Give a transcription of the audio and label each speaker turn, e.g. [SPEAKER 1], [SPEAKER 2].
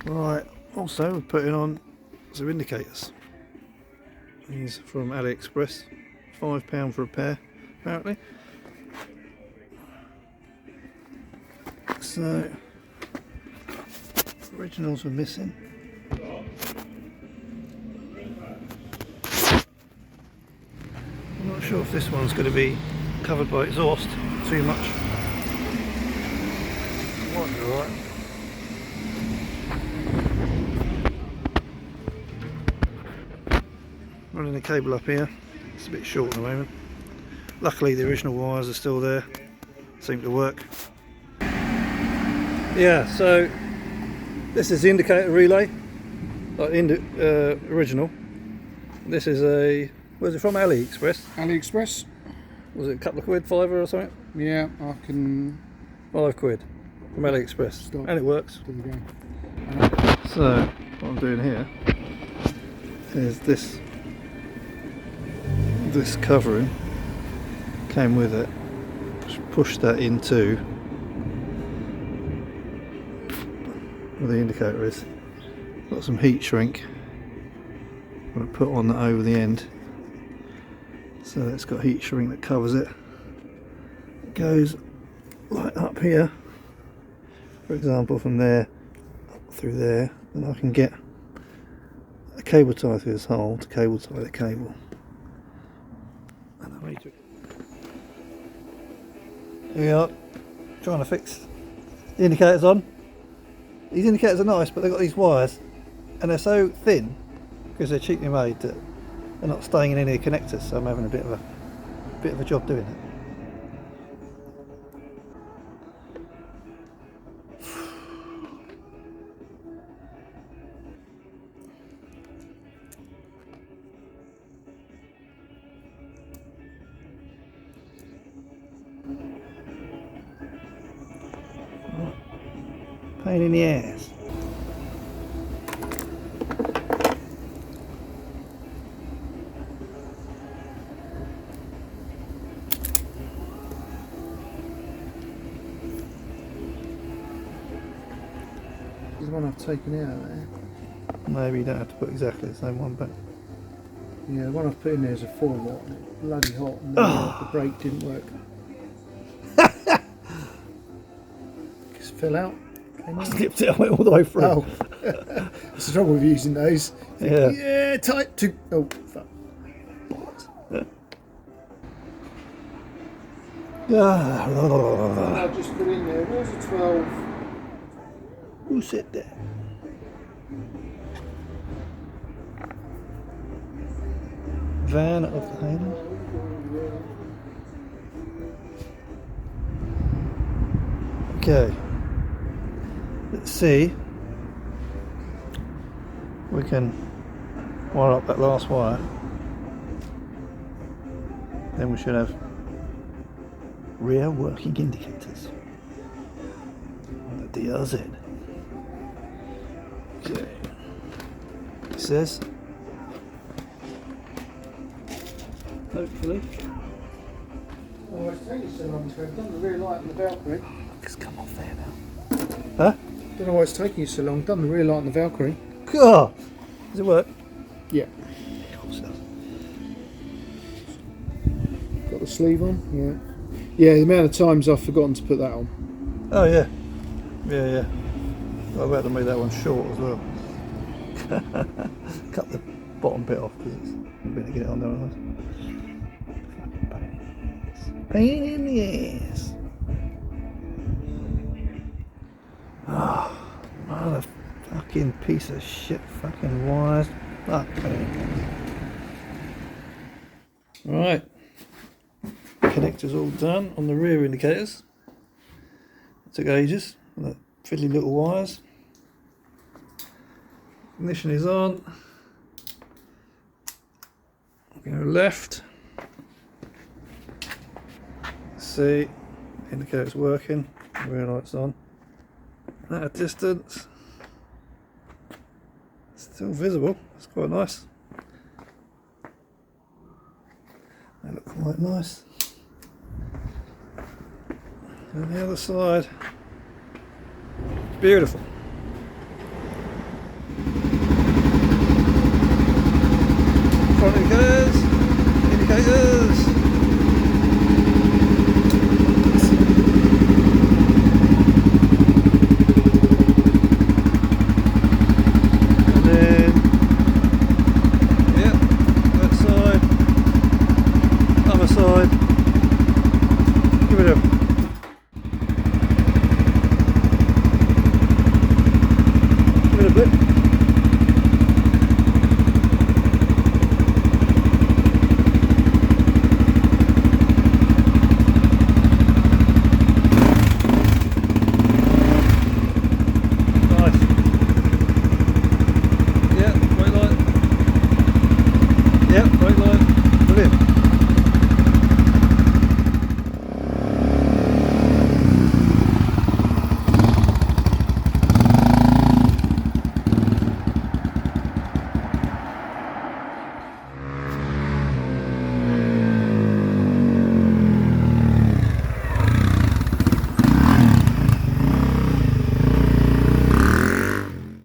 [SPEAKER 1] Right, also we're putting on some indicators. These from AliExpress, £5 for a pair apparently. So, originals were missing. I'm not sure if this one's going to be covered by exhaust too much. Might be alright. Running the cable up here, it's a bit short at the moment. Luckily the original wires are still there, seem to work. Yeah, so this is the indicator relay, like original. This is a, where's it from? AliExpress?
[SPEAKER 2] AliExpress?
[SPEAKER 1] Was it a couple of quid, £5 or something?
[SPEAKER 2] Yeah, I can...
[SPEAKER 1] £5 from AliExpress.
[SPEAKER 2] Stop.
[SPEAKER 1] And it works.
[SPEAKER 2] There we go.
[SPEAKER 1] So what I'm doing here is this covering came with it. Just push that into where the indicator is. Got some heat shrink. I'm going to put on that over the end. So it's got heat shrink that covers it. It goes right up here. For example, from there up through there, and I can get a cable tie through this hole to cable tie the cable. Here we are, trying to fix the indicators on. These indicators are nice, but they've got these wires and they're so thin because they're cheaply made that they're not staying in any connectors, so I'm having a bit of a job doing it. Pain in the ass.
[SPEAKER 2] There's one I've taken out of there.
[SPEAKER 1] Maybe you don't have to put exactly the same one, but
[SPEAKER 2] Yeah, the one I've put in there is a 4 watt and it's bloody hot and the brake didn't work. Just fell out.
[SPEAKER 1] I slipped it, I went all the way through.
[SPEAKER 2] Oh, that's the trouble with using those.
[SPEAKER 1] Yeah.
[SPEAKER 2] Yeah, tight to. Oh, fuck.
[SPEAKER 1] Ah.
[SPEAKER 2] I've just put in there. Where's the 12?
[SPEAKER 1] Who said that? Van of the Highlands. Okay. Let's see. We can wire up that last wire. Then we should have rear working indicators on the DRZ. Okay. It says, hopefully.
[SPEAKER 2] Oh, it's taking so long to have done the rear light on the Valkyrie.
[SPEAKER 1] Just come off there now. Huh?
[SPEAKER 2] Don't know why it's taking you so long. Done the rear light on the Valkyrie.
[SPEAKER 1] God! Does it work?
[SPEAKER 2] Yeah.
[SPEAKER 1] Of course it does.
[SPEAKER 2] Got the sleeve on. Yeah. Yeah, the amount of times I've forgotten to put that on.
[SPEAKER 1] Oh yeah, yeah. I've had to make that one short as well. Cut the bottom bit off because it's a bit to get it on there. Pain in the ass. Oh, what a fucking piece of shit fucking wires. Okay. Right. Connectors all done on the rear indicators. It took ages. The fiddly little wires. Ignition is on. Go left. See, indicator's working. Rear light's on. At a distance, still visible. That's quite nice. They look quite nice. And the other side, beautiful.